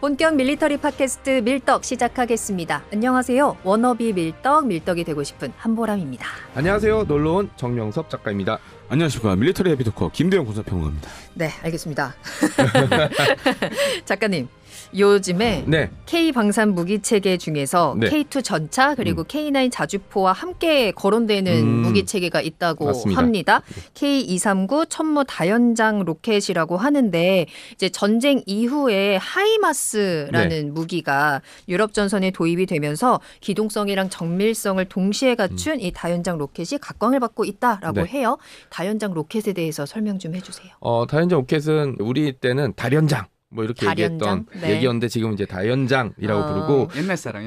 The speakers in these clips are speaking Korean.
본격 밀리터리 팟캐스트 밀떡 시작하겠습니다. 안녕하세요. 워너비 밀떡, 밀떡이 되고 싶은 한보람입니다. 안녕하세요. 놀러온 정명섭 작가입니다. 안녕하십니까. 밀리터리 헤비토커 김대영 군사평론가입니다. 네, 알겠습니다. 작가님, 요즘에 네. K 방산 무기 체계 중에서 네. K2 전차 그리고 K9 자주포와 함께 거론되는 무기 체계가 있다고 맞습니다. 합니다. K239 천무 다연장 로켓이라고 하는데 이제 전쟁 이후에 하이마스라는 무기가 유럽 전선에 도입이 되면서 기동성이랑 정밀성을 동시에 갖춘 이 다연장 로켓이 각광을 받고 있다라고 해요. 다연장 로켓에 대해서 설명 좀 해주세요. 다연장 로켓은 우리 때는 다련장 뭐 이렇게 다련장? 얘기했던 얘기였는데 지금 이제 다연장이라고 부르고 옛날 사람.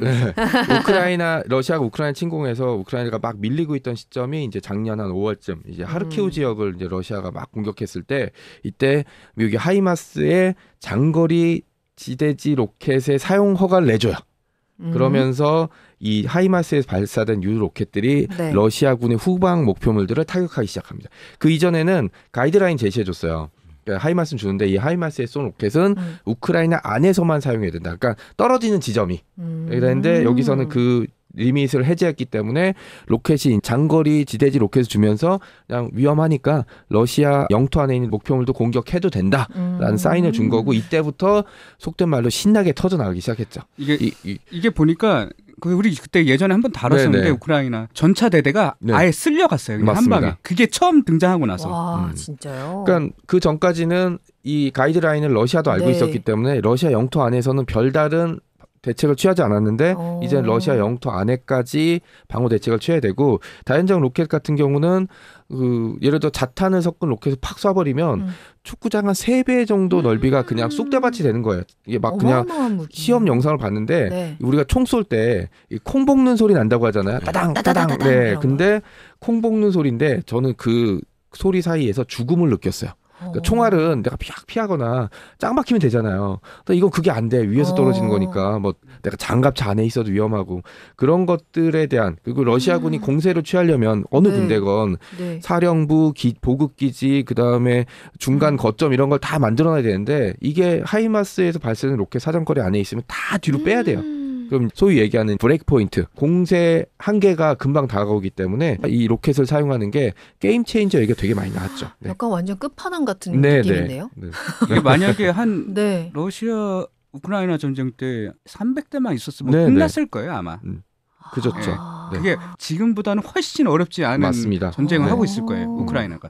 러시아가 우크라이나 침공해서 우크라이나가 막 밀리고 있던 시점이 이제 작년 한 5월쯤 이제 하르키우 지역을 이제 러시아가 막 공격했을 때 이때 미국이 하이마스의 장거리 지대지 로켓의 사용 허가를 내줘요. 그러면서 이 하이마스에서 발사된 유 로켓들이 러시아군의 후방 목표물들을 타격하기 시작합니다. 그 이전에는 가이드라인 제시해줬어요. 그러니까 하이마스는 주는데 이 하이마스에 쏜 로켓은 우크라이나 안에서만 사용해야 된다. 그러니까 떨어지는 지점이. 그런데 여기서는 그 리밋을 해제했기 때문에 로켓이 장거리 지대지 로켓을 주면서 그냥 위험하니까 러시아 영토 안에 있는 목표물도 공격해도 된다라는 사인을 준 거고 이때부터 속된 말로 신나게 터져나가기 시작했죠. 이게 보니까 우리 그때 예전에 한번 다뤘었는데 네네. 우크라이나 전차 대대가 아예 쓸려갔어요. 그냥 한 방에. 그게 처음 등장하고 나서. 와, 진짜요? 그러니까 그 전까지는 이 가이드라인을 러시아도 알고 있었기 때문에 러시아 영토 안에서는 별다른 대책을 취하지 않았는데 이제 러시아 영토 안에까지 방어 대책을 취해야 되고 다연장 로켓 같은 경우는 예를 들어 자탄을 섞은 로켓을 팍 쏴버리면 축구장 한 3배 정도 넓이가 그냥 쑥대밭이 되는 거예요. 이게 막 그냥 시험 영상을 봤는데 우리가 총 쏠 때 콩 볶는 소리 난다고 하잖아요. 따당 따당. 네. 근데 콩 볶는 소리인데 저는 그 소리 사이에서 죽음을 느꼈어요. 그러니까 총알은 내가 피하거나 짱 박히면 되잖아요. 이건 그게 안 돼. 위에서 떨어지는 거니까 뭐 내가 장갑차 안에 있어도 위험하고 그런 것들에 대한 그리고 러시아군이 공세를 취하려면 어느 군대건 사령부, 보급기지 그다음에 중간 거점 이런 걸 다 만들어놔야 되는데 이게 하이마스에서 발사되는 로켓 사정거리 안에 있으면 다 뒤로 빼야 돼요. 그럼 소위 얘기하는 브레이크 포인트, 공세 한계가 금방 다가오기 때문에 이 로켓을 사용하는 게 게임 체인저 얘기가 되게 많이 나왔죠. 네. 약간 완전 끝판왕 같은 느낌인데요. 이게 만약에 한 러시아 우크라이나 전쟁 때 300대만 있었으면 끝났을 거예요 아마. 그렇죠. 그게 지금보다는 훨씬 어렵지 않은 전쟁을 하고 있을 거예요 우크라이나가.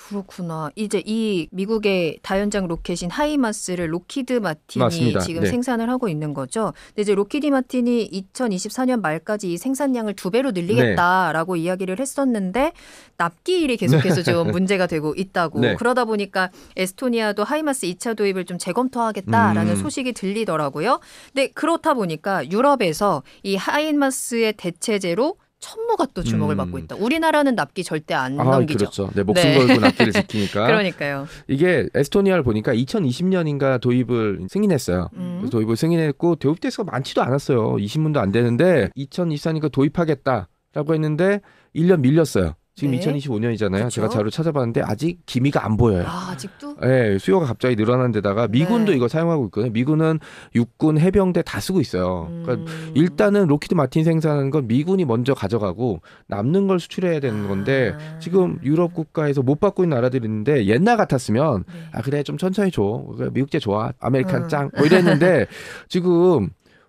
그렇구나. 이제 이 미국의 다연장 로켓인 하이마스를 로키드 마틴이 지금 생산을 하고 있는 거죠. 근데 이제 로키드 마틴이 2024년 말까지 이 생산량을 2배로 늘리겠다라고 이야기를 했었는데 납기일이 계속해서 좀 문제가 되고 있다고. 그러다 보니까 에스토니아도 하이마스 2차 도입을 좀 재검토하겠다라는 소식이 들리더라고요. 근데 그렇다 보니까 유럽에서 이 하이마스의 대체제로 천무가 또 주목을 받고 있다. 우리나라는 납기 절대 안 넘기죠. 그렇죠. 네, 목숨 걸고 납기를 지키니까. 그러니까요. 이게 에스토니아를 보니까 2020년인가 도입을 승인했어요. 도입을 승인했고 도입 대수가 많지도 않았어요. 20문도 안 되는데 2024니까 도입하겠다라고 했는데 1년 밀렸어요. 지금 2025년이잖아요. 그쵸? 제가 자료 찾아봤는데 아직 기미가 안 보여요. 아직도? 네, 수요가 갑자기 늘어난 데다가 미군도 이거 사용하고 있거든요. 미군은 육군, 해병대 다 쓰고 있어요. 그러니까 일단은 로키드 마틴 생산하는 건 미군이 먼저 가져가고 남는 걸 수출해야 되는 건데 지금 유럽 국가에서 못 받고 있는 나라들이 있는데 옛날 같았으면 그래 좀 천천히 줘. 미국제 좋아. 아메리칸 짱. 뭐 이랬는데 지금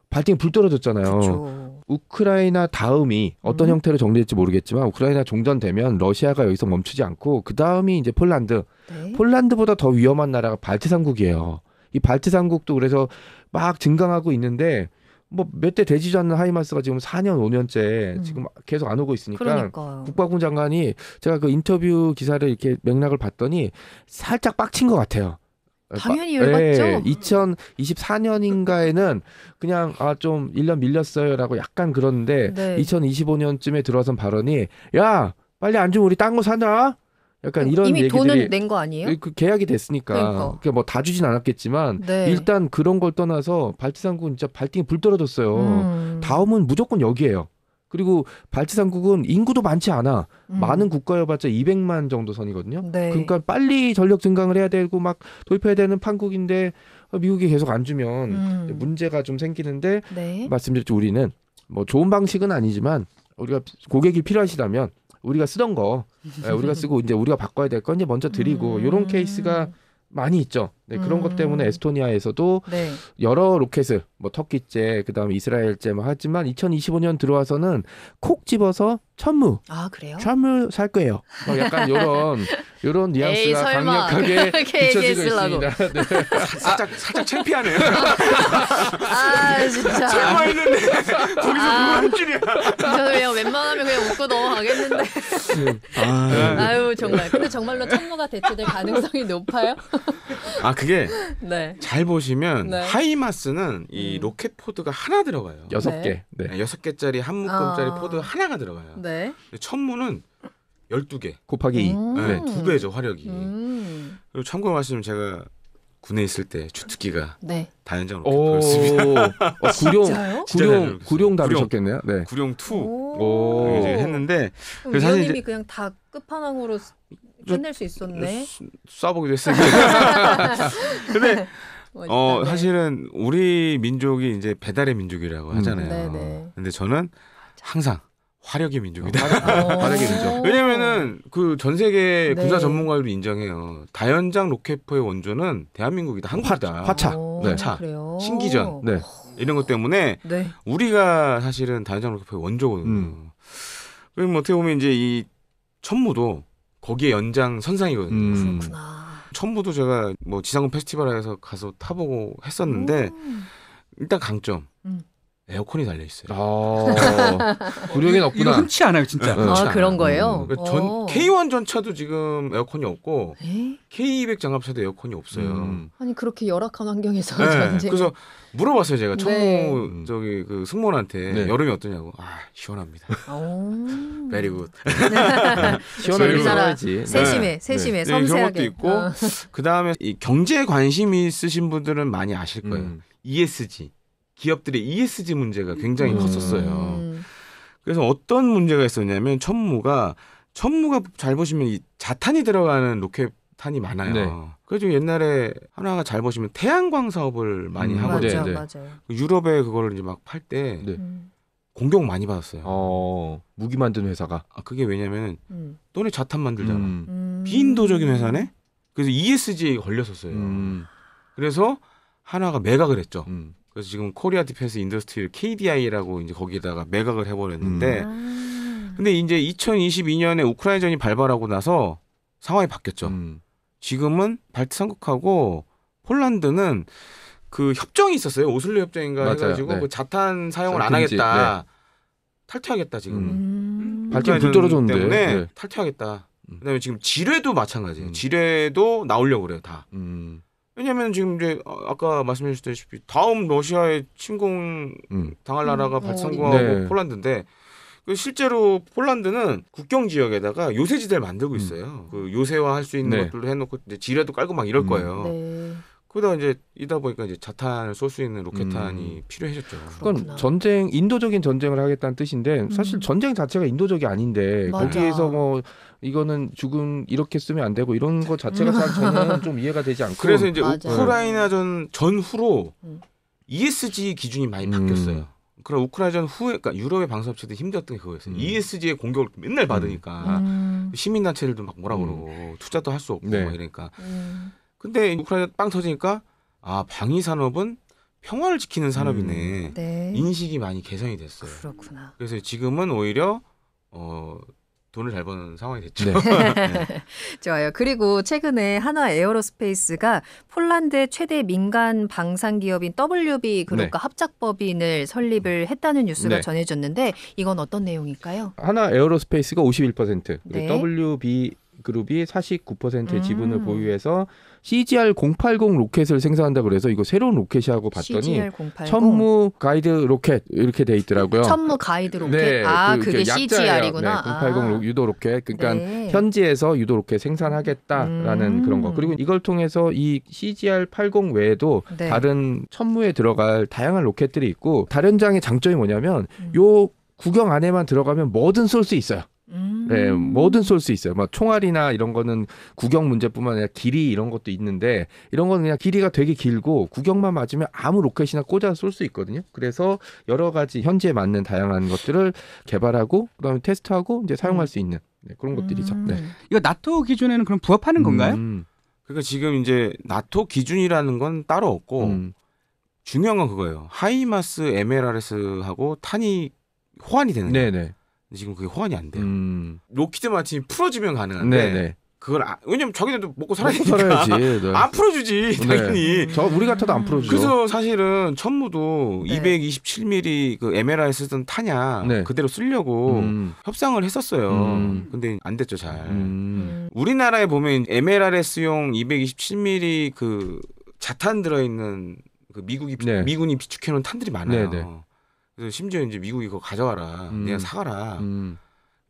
발등에 불 떨어졌잖아요. 그쵸. 우크라이나 다음이 어떤 형태로 정리될지 모르겠지만 우크라이나 종전되면 러시아가 여기서 멈추지 않고 그 다음이 이제 폴란드. 폴란드보다 더 위험한 나라가 발트삼국이에요. 이 발트삼국도 그래서 막 증강하고 있는데 뭐 몇 대 되지도 않는 하이마스가 지금 4년 5년째 지금 계속 안 오고 있으니까 그러니까요. 국방부 장관이 제가 그 인터뷰 기사를 이렇게 맥락을 봤더니 살짝 빡친 것 같아요. 당연히 열받죠. 2024년인가에는 그냥 좀 1년 밀렸어요라고 약간 그러는데 2025년쯤에 들어선 발언이 야 빨리 안 주면 우리 딴 거 사나? 약간 이런 이미 얘기들이 돈은 낸 거 아니에요? 그 계약이 됐으니까 뭐 다 주진 않았겠지만 일단 그런 걸 떠나서 발트삼국은 진짜 발등에 불 떨어졌어요. 다음은 무조건 여기예요. 그리고 발트삼국은 인구도 많지 않아. 많은 국가여봤자 200만 정도 선이거든요. 네. 그러니까 빨리 전력 증강을 해야 되고 막 도입해야 되는 판국인데 미국이 계속 안 주면 문제가 좀 생기는데 네. 말씀드렸죠. 우리는 뭐 좋은 방식은 아니지만 우리가 고객이 필요하시다면 우리가 쓰던 거 우리가 쓰고 이제 우리가 바꿔야 될 건 이제 먼저 드리고 이런 케이스가 많이 있죠. 네, 그런 것 때문에 에스토니아에서도 네. 여러 로켓을 뭐 터키제 그다음에 이스라엘제 뭐 하지만 2025년 들어와서는 콕 집어서 천무, 아 그래요? 천무 살 거예요. 약간 요런 뉘앙스가 강력하게 비춰지고 있습니다. 네. 살짝 창피하네요. 아 진짜. 설마 했는데 거기서 그걸 할 줄이야. 저는 그냥 웬만하면 그냥 웃고 넘어가겠는데. 아유 정말. 근데 정말로 천무가 대체될 가능성이 높아요? 아 그게 네. 잘 보시면 네. 하이마스는 이 로켓 포드가 하나 들어가요. 6개. 네. 6개짜리 한 묶음짜리 포드 하나가 들어가요. 네. 천무는 12개. 곱하기 2. 네, 2배죠 화력이. 음. 그리고 참고로 말씀드리면 제가 군에 있을 때 주특기가 네. 다연장 로켓포였습니다. 구룡 다루셨겠네요. 네. 구룡2 오. 이제 했는데 그럼 사실 위원님이 이제 그냥 다 끝판왕으로 끝낼 수 있었네. 쏴보기도 했어요. 근데 멋있다, 네. 사실은 우리 민족이 이제 배달의 민족이라고 하잖아요. 네네. 근데 저는 항상 화력의 민족이다. 화력의 민족. 왜냐면은 그 전 세계 네. 군사 전문가들도 인정해요. 다연장 로켓포의 원조는 대한민국이다, 한국이다. 화차. 네. 차. 그래요. 신기전. 네. 이런 것 때문에 네. 우리가 사실은 다연장 로켓포의 원조거든요. 그럼 어떻게 보면 이제 이 천무도 거기에 연장 선상이거든요. 그렇구나. 천무도 제가 뭐 지상군 페스티벌에서 가서 타보고 했었는데 일단 강점 에어컨이 달려 있어요. 구룡엔 이거 없구나. 흔치 않아요, 진짜. 아 그런 거예요? K1 전차도 지금 에어컨이 없고 에이? K200 장갑차도 에어컨이 없어요. 아니 그렇게 열악한 환경에서 네, 전쟁. 그래서 물어봤어요 제가 네. 천무 저기 그 승무원한테 네. 여름이 어떠냐고. 시원합니다. Very good. 시원하게 우리나라 살아야지. 세심해 네, 섬세하게. 그런 것도 있고 그 다음에 이 경제에 관심이 있으신 분들은 많이 아실 거예요. ESG 기업들의 ESG 문제가 굉장히 컸었어요. 그래서 어떤 문제가 있었냐면 천무가 잘 보시면 이 자탄이 들어가는 로켓탄이 많아요. 네. 그래서 옛날에 하나가 잘 보시면 태양광 사업을 많이 하거든요. 맞아, 네. 맞아요. 유럽에 그거를 이제 막 팔 때 네. 공격 많이 받았어요. 무기 만드는 회사가. 그게 왜냐면 너네 자탄 만들잖아. 음. 비인도적인 회사네. 그래서 ESG에 걸렸었어요. 그래서 하나가 매각을 했죠. 그래서 지금 코리아 디펜스 인더스트리 KDI라고 이제 거기다가 매각을 해버렸는데, 근데 이제 2022년에 우크라이나전이 발발하고 나서 상황이 바뀌었죠. 지금은 발트 삼국하고 폴란드는 그 협정이 있었어요. 오슬로 협정인가 맞아요. 해가지고 네. 그 자탄 사용을 안 금지. 하겠다. 탈퇴하겠다 지금. 발전 불 떨어졌는데. 때문에 네. 탈퇴하겠다. 그다음에 지금 지뢰도 마찬가지예요. 지뢰도 나오려고 그래요 다. 왜냐하면 지금 이제 아까 말씀해주셨다시피 다음 러시아의 침공 당할 나라가 발성구하고 네. 폴란드인데 실제로 폴란드는 국경 지역에다가 요새지대를 만들고 있어요. 그 요새화 할 수 있는 네. 것들도 해놓고 이제 지뢰도 깔고 막 이럴 거예요. 네. 그러다 이제 이다 보니까 이제 자탄을 쏠 수 있는 로켓탄이 필요해졌죠. 그건 인도적인 전쟁을 하겠다는 뜻인데 사실 전쟁 자체가 인도적이 아닌데 맞아. 거기에서 뭐 이거는 죽음 이렇게 쓰면 안 되고 이런 거 자체가 저는 좀 이해가 되지 않고. 그래서 이제 맞아. 우크라이나전 전후로 ESG 기준이 많이 바뀌었어요. 그럼 우크라이나전 후에, 그러니까 유럽의 방산업체들이 힘들었던 게 그거였어요. ESG의 공격을 맨날 받으니까 시민단체들도 막 뭐라 그러고 투자도 할 수 없고 네. 막 이러니까. 근데 우크라이나 빵 터지니까 방위 산업은 평화를 지키는 산업이네. 네. 인식이 많이 개선이 됐어요. 그렇구나. 그래서 지금은 오히려 돈을 잘 버는 상황이 됐죠. 네. 네. 좋아요. 그리고 최근에 한화 에어로스페이스가 폴란드의 최대 민간 방산 기업인 WB 그룹과 네. 합작법인을 설립을 했다는 뉴스가 네. 전해졌는데 이건 어떤 내용일까요? 하나 에어로스페이스가 51%, 그리고 네. WB 그룹이 49%의 지분을 보유해서 CGR-080 로켓을 생산한다 그래서 이거 새로운 로켓이라고 봤더니 CGR-080. 천무 가이드 로켓 이렇게 돼 있더라고요. 천무 가이드 로켓. 네, 그게 약자예요. CGR이구나. 네, 080 유도 로켓. 그러니까 네. 현지에서 유도 로켓 생산하겠다라는 그런 거. 그리고 이걸 통해서 이 CGR-80 외에도 네. 다른 천무에 들어갈 다양한 로켓들이 있고 다른장의 장점이 뭐냐면 요 국영 안에만 들어가면 뭐든 쏠 수 있어요. 네, 뭐든 쏠 수 있어요. 뭐 총알이나 이런 거는 구경 문제뿐만 아니라 길이 이런 것도 있는데 이런 거는 그냥 길이가 되게 길고 구경만 맞으면 아무 로켓이나 꽂아서 쏠 수 있거든요. 그래서 여러 가지 현지에 맞는 다양한 것들을 개발하고 그다음에 테스트하고 이제 사용할 수 있는 그런 것들이죠. 네. 이거 나토 기준에는 그럼 부합하는 건가요? 그러니까 지금 이제 나토 기준이라는 건 따로 없고 중요한 건 그거예요. 하이마스 MLRS하고 탄이 호환이 되는 거예요. 네네. 지금 그게 호환이 안 돼요. 로키드 마틴이 풀어주면 가능한데 네네. 그걸 왜냐면 자기들도 먹고 살아야 먹고 되니까 살아야지. 네. 안 풀어주지 당연히. 저 우리 같아도 안 풀어주죠. 그래서 사실은 천무도 227mm 그 MLR 쓰던 탄약 그대로 쓰려고 협상을 했었어요. 근데 안 됐죠 잘. 우리나라에 보면 MLRS용 227mm 그 자탄 들어있는 그 미군이 비축해놓은 탄들이 많아요. 그래서 심지어 이제 미국이 그거 가져와라, 내가 사가라. 근데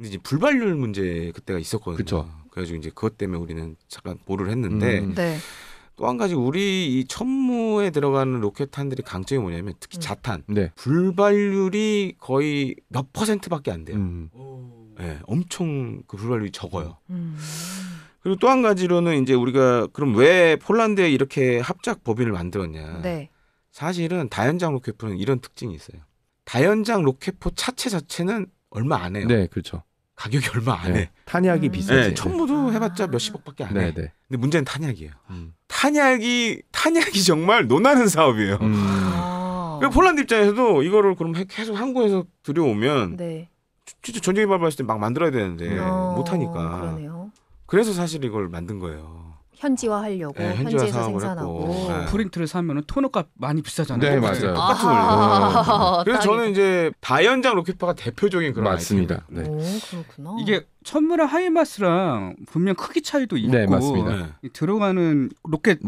이제 불발률 문제 그때가 있었거든요. 그쵸. 그래가지고 이제 그것 때문에 우리는 잠깐 보류를 했는데 또 한 가지 우리 이 천무에 들어가는 로켓탄들이 강점이 뭐냐면 특히 자탄 불발률이 거의 몇 %밖에 안 돼요. 네, 엄청 그 불발률이 적어요. 그리고 또 한 가지로는 이제 우리가 그럼 왜 폴란드에 이렇게 합작 법인을 만들었냐? 사실은 다연장 로켓포는 이런 특징이 있어요. 다연장 로켓포 차체 자체는 얼마 안 해요. 네, 그렇죠. 가격이 얼마 안 해. 탄약이 비싸지. 네, 천무도 해봤자 몇십억밖에 안 해. 근데 문제는 탄약이에요. 탄약이 정말 논하는 사업이에요. 그러니까 폴란드 입장에서도 이거를 그럼 계속 한국에서 들여오면 진짜 전쟁이 발발했을 때 막 만들어야 되는데 못하니까. 그러네요. 그래서 사실 이걸 만든 거예요. 현지화하려고 현지에서 생산하고 프린트를 사면은 토너값 많이 비싸잖아요. 네, 맞아요. 똑같은 원리. 그래서 저는 이제 다연장 로켓파가 대표적인 그런 맞습니다. 아이템이에요. 오, 그렇구나. 이게 천무랑 하이마스랑 분명 크기 차이도 있고 맞습니다. 들어가는 로켓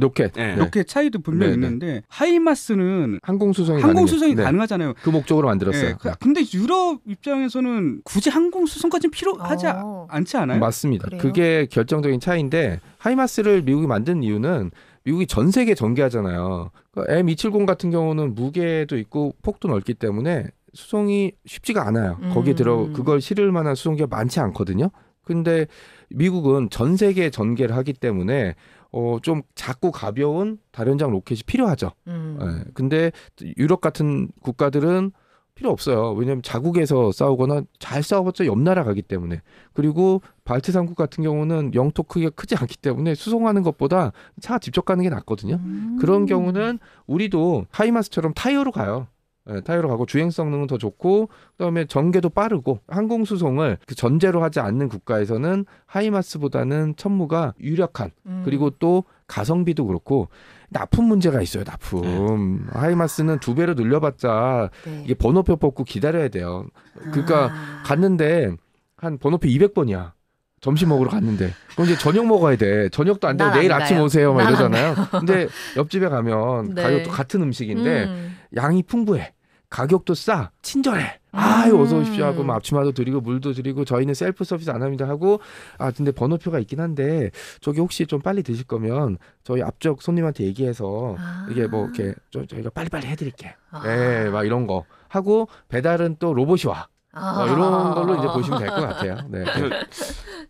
차이도 분명 있는데 하이마스는 항공수송이 가능하잖아요. 그 목적으로 만들었어요. 근데 유럽 입장에서는 굳이 항공수송까지는 필요하지 않지 않아요? 맞습니다. 그래요? 그게 결정적인 차이인데 하이마스를 미국이 만든 이유는 미국이 전 세계 전개하잖아요. 그러니까 M270 같은 경우는 무게도 있고 폭도 넓기 때문에 수송이 쉽지가 않아요. 거기에 그걸 실을 만한 수송기가 많지 않거든요. 근데 미국은 전 세계 전개를 하기 때문에 좀 작고 가벼운 다연장 로켓이 필요하죠. 근데 유럽 같은 국가들은 필요 없어요. 왜냐하면 자국에서 싸우거나 잘 싸워봤자 옆 나라 가기 때문에. 그리고 발트 3국 같은 경우는 영토 크기가 크지 않기 때문에 수송하는 것보다 차가 직접 가는 게 낫거든요. 그런 경우는 우리도 하이마스처럼 타이어로 가요. 타이어로 가고 주행 성능은 더 좋고 그다음에 전개도 빠르고 항공 수송을 그 전제로 하지 않는 국가에서는 하이마스보다는 천무가 유력한 그리고 또 가성비도 그렇고 납품 문제가 있어요. 납품. 하이마스는 2배로 늘려봤자 이게 번호표 뽑고 기다려야 돼요. 그러니까 갔는데 한 번호표 200번이야. 점심 먹으러 갔는데 그럼 이제 저녁 먹어야 돼. 저녁도 안 되고 내일 아침 오세요 막 이러잖아요. 근데 옆집에 가면 가격도 같은 음식인데 양이 풍부해. 가격도 싸. 친절해. 아유 어서 오십시오 하고 막 앞치마도 드리고 물도 드리고 저희는 셀프 서비스 안 합니다 하고 근데 번호표가 있긴 한데 저기 혹시 좀 빨리 드실 거면 저희 앞쪽 손님한테 얘기해서 이게 뭐 이렇게 저희가 빨리빨리 해드릴게. 네, 막 이런 거 하고 배달은 또 로봇이 와. 이런 걸로 이제 보시면 될 것 같아요. 네.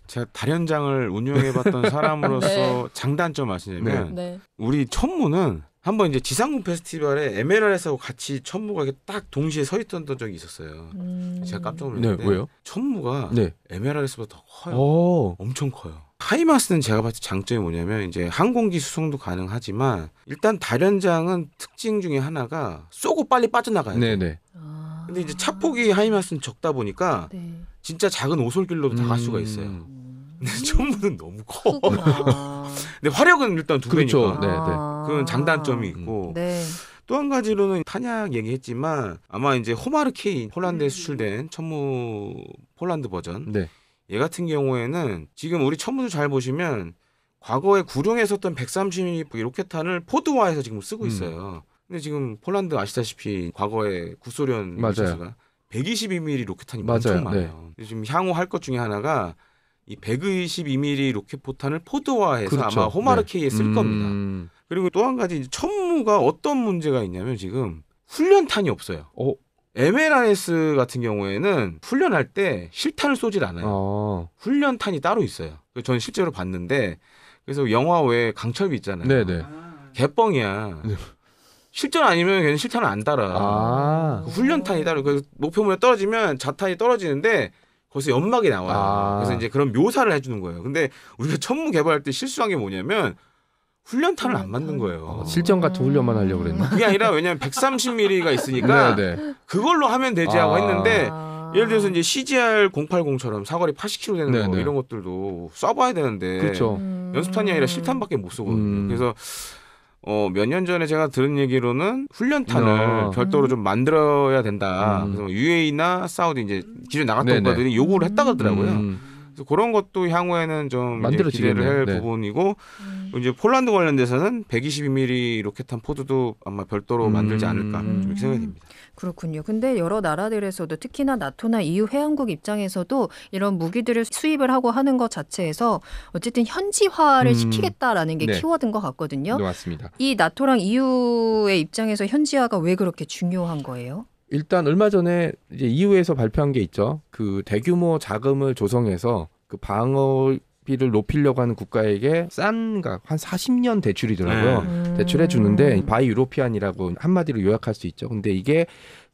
제가 다연장을 운영해봤던 사람으로서 장단점 아시냐면 우리 천무는 한번 이제 지상군 페스티벌에 MLRS하고 같이 천무가 딱 동시에 서 있던 적이 있었어요. 제가 깜짝 놀랐는데 왜요? 천무가 MLRS보다 더 커요. 엄청 커요. 하이마스는 제가 봤을 때 장점이 뭐냐면 이제 항공기 수송도 가능하지만 일단 다연장은 특징 중에 하나가 쏘고 빨리 빠져나가야 돼요. 근데 이제 차폭이 하이마스는 적다 보니까 진짜 작은 오솔길로도 다 갈 수가 있어요. 근데 천무는 너무 커. 근데 화력은 일단 2배니까. 그렇죠. 그건 장단점이 있고. 또 한 가지로는 탄약 얘기했지만 아마 이제 호마르 K 폴란드에 수출된 천무 폴란드 버전. 얘 같은 경우에는 지금 우리 천무도 잘 보시면 과거에 구룡에 썼던 130mm 로켓탄을 포드화해서 지금 쓰고 있어요. 근데 지금 폴란드 아시다시피 과거에 구소련 미사일가 122mm 로켓탄이 엄청 많아요. 지금 향후 할 것 중에 하나가 이 122mm 로켓 포탄을 포드화해서 아마 호마르 K에 쓸 겁니다. 그리고 또 한 가지 천무가 어떤 문제가 있냐면 지금 훈련탄이 없어요. MLRS 같은 경우에는 훈련할 때 실탄을 쏘질 않아요. 훈련탄이 따로 있어요. 저는 실제로 봤는데 그래서 영화 외에 강철비 있잖아요. 네네. 개뻥이야. 실전 아니면 걔는 실탄을 안 달아. 훈련탄이 따로. 그래서 목표물에 떨어지면 자탄이 떨어지는데 거기서 연막이 나와요. 그래서 이제 그런 묘사를 해주는 거예요. 근데 우리가 천무 개발할 때 실수한 게 뭐냐면 훈련탄을 안 만든 거예요. 실전 같은 훈련만 하려고 그랬나? 그게 아니라 왜냐면 130mm가 있으니까 그걸로 하면 되지 하고 했는데 예를 들어서 이제 CGR 080처럼 사거리 80km 되는 거 이런 것들도 쏴봐야 되는데 그렇죠. 연습탄이 아니라 실탄밖에 못 쏘거든요. 그래서 몇 년 전에 제가 들은 얘기로는 훈련탄을 별도로 좀 만들어야 된다. 그래서 UAE나 사우디 이제 기존에 나갔던 국가들이 요구를 했다 그러더라고요. 그래서 그런 것도 향후에는 좀 이제 기대를 할 부분이고 이제 폴란드 관련돼서는 122mm 로켓탄 포드도 아마 별도로 만들지 않을까 이렇게 생각이 됩니다. 그렇군요. 근데 여러 나라들에서도 특히나 나토나 EU 회원국 입장에서도 이런 무기들을 수입을 하고 하는 것 자체에서 어쨌든 현지화를 시키겠다라는 게 키워드인 것 같거든요. 네, 맞습니다. 이 나토랑 EU의 입장에서 현지화가 왜 그렇게 중요한 거예요? 일단 얼마 전에 이제 EU에서 발표한 게 있죠. 그 대규모 자금을 조성해서 그 방어비를 높이려고 하는 국가에게 한 40년 대출이더라고요. 대출해 주는데 바이 유로피안이라고 한마디로 요약할 수 있죠. 근데 이게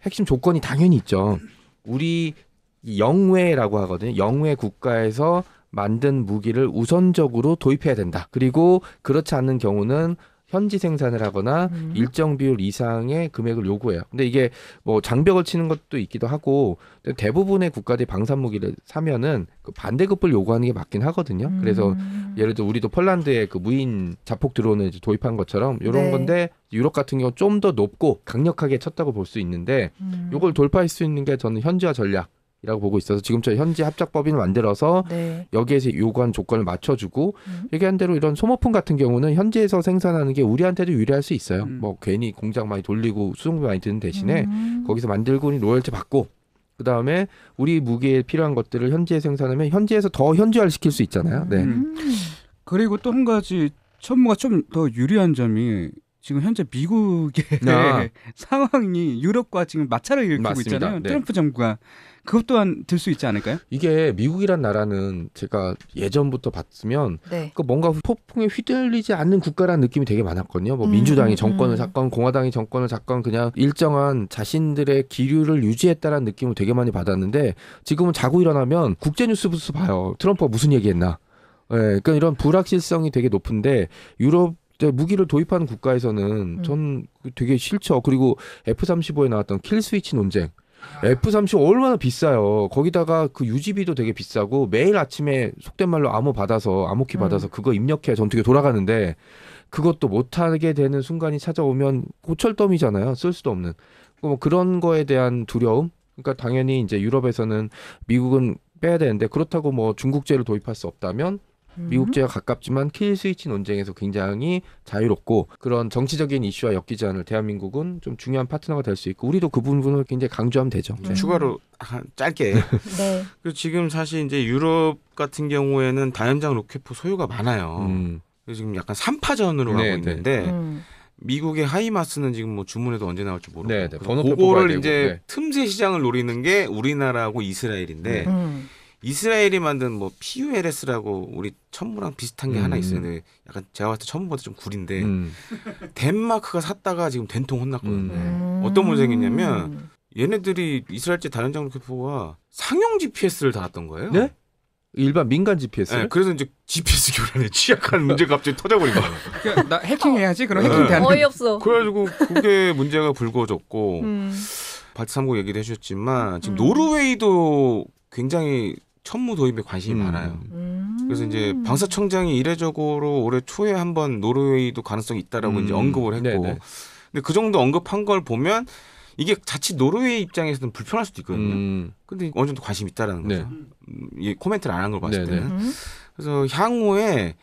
핵심 조건이 당연히 있죠. 우리 영외라고 하거든요. 영외 국가에서 만든 무기를 우선적으로 도입해야 된다. 그리고 그렇지 않는 경우는 현지 생산을 하거나 일정 비율 이상의 금액을 요구해요. 근데 이게 뭐 장벽을 치는 것도 있기도 하고 대부분의 국가들이 방산 무기를 사면은 그 반대급부를 요구하는 게 맞긴 하거든요. 그래서 예를 들어 우리도 폴란드에 그 무인 자폭 드론을 이제 도입한 것처럼 이런 건데 유럽 같은 경우 좀 더 높고 강력하게 쳤다고 볼 수 있는데 이걸 돌파할 수 있는 게 저는 현지화 전략. 이라고 보고 있어서 지금처럼 현지 합작법인을 만들어서 여기에서 요구한 조건을 맞춰주고 얘기한 대로 이런 소모품 같은 경우는 현지에서 생산하는 게 우리한테도 유리할 수 있어요. 뭐 괜히 공장 많이 돌리고 수송비 많이 드는 대신에 거기서 만들고 로열티 받고 그다음에 우리 무기에 필요한 것들을 현지에 생산하면 현지에서 더 현지화를 시킬 수 있잖아요. 네. 그리고 또 한 가지 천무가 좀 더 유리한 점이 지금 현재 미국의 상황이 유럽과 지금 마찰을 일으키고 맞습니다. 있잖아요. 트럼프 정부가. 그것 또한 들 수 있지 않을까요? 이게 미국이란 나라는 제가 예전부터 봤으면 그 뭔가 폭풍에 휘둘리지 않는 국가라는 느낌이 되게 많았거든요. 뭐 민주당이 정권을 잡건 공화당이 정권을 잡건 그냥 일정한 자신들의 기류를 유지했다라는 느낌을 되게 많이 받았는데 지금은 자고 일어나면 국제뉴스부터 봐요. 트럼프가 무슨 얘기했나. 그러니까 이런 불확실성이 되게 높은데 유럽 무기를 도입하는 국가에서는 전 되게 싫죠. 그리고 F-35에 나왔던 킬스위치 논쟁. F-35 얼마나 비싸요. 거기다가 그 유지비도 되게 비싸고 매일 아침에 속된 말로 암호키 받아서 그거 입력해야 전투기 돌아가는데 그것도 못하게 되는 순간이 찾아오면 고철덤이잖아요. 쓸 수도 없는. 뭐 그런 거에 대한 두려움. 그러니까 당연히 이제 유럽에서는 미국은 빼야 되는데 그렇다고 뭐 중국제를 도입할 수 없다면 미국제가 가깝지만 킬 스위치 논쟁에서 굉장히 자유롭고 그런 정치적인 이슈와 엮이지 않을 대한민국은 좀 중요한 파트너가 될 수 있고 우리도 그 부분을 굉장히 강조하면 되죠. 추가로 짧게. 그리고 지금 사실 이제 유럽 같은 경우에는 다연장 로켓포 소요가 많아요. 그래서 지금 약간 3파전으로 가고 있는데 미국의 하이마스는 지금 뭐 주문에도 언제 나올지 모르고 그거를 이제 틈새 시장을 노리는 게 우리나라하고 이스라엘인데 이스라엘이 만든 뭐 PULS라고 우리 천무랑 비슷한 게 하나 있어요. 근데 약간 제가 봤을 때 천무보다 좀 구린데 덴마크가 샀다가 지금 된통 혼났거든요. 어떤 문제가 있냐면 얘네들이 이스라엘제 다연장 로켓포가 상용 GPS를 달았던 거예요. 네? 일반 민간 GPS를? 네, 그래서 이제 GPS 교란에 취약한 문제가 갑자기 터져버린 거예요. 그러니까 나 해킹해야지. 그럼 해킹 대한 어이없어. 그래가지고 그게 문제가 불거졌고 발트 3국 얘기도 해주셨지만 지금 노르웨이도 굉장히 천무 도입에 관심이 많아요. 그래서 이제 방사청장이 이례적으로 올해 초에 한번 노르웨이도 가능성이 있다라고 이제 언급을 했고, 근데 그 정도 언급한 걸 보면 이게 자칫 노르웨이 입장에서는 불편할 수도 있거든요. 근데 어느 정도 관심이 있다라는 거죠. 이 코멘트를 안 한 걸 봤을 때는. 그래서 향후에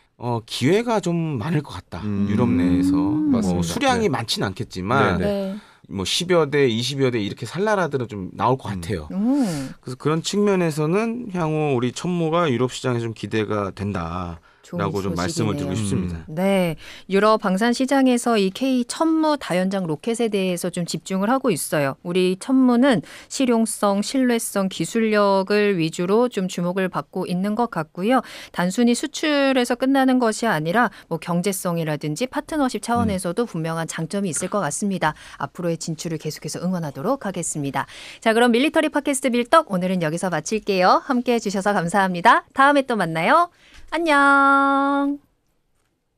기회가 좀 많을 것 같다. 유럽 내에서 뭐 수량이 많지는 않겠지만. 뭐 10여 대, 20여 대 이렇게 살 나라들은 좀 나올 것 같아요. 그래서 그런 측면에서는 향후 우리 천무가 유럽 시장에 좀 기대가 된다. 라고 좀 말씀을 드리고 싶습니다. 네, 유럽 방산 시장에서 이 K 천무 다연장 로켓에 대해서 좀 집중을 하고 있어요. 우리 천무는 실용성, 신뢰성, 기술력을 위주로 좀 주목을 받고 있는 것 같고요. 단순히 수출에서 끝나는 것이 아니라 뭐 경제성이라든지 파트너십 차원에서도 분명한 장점이 있을 것 같습니다. 앞으로의 진출을 계속해서 응원하도록 하겠습니다. 자, 그럼 밀리터리 팟캐스트 밀떡 오늘은 여기서 마칠게요. 함께해 주셔서 감사합니다. 다음에 또 만나요. 안녕.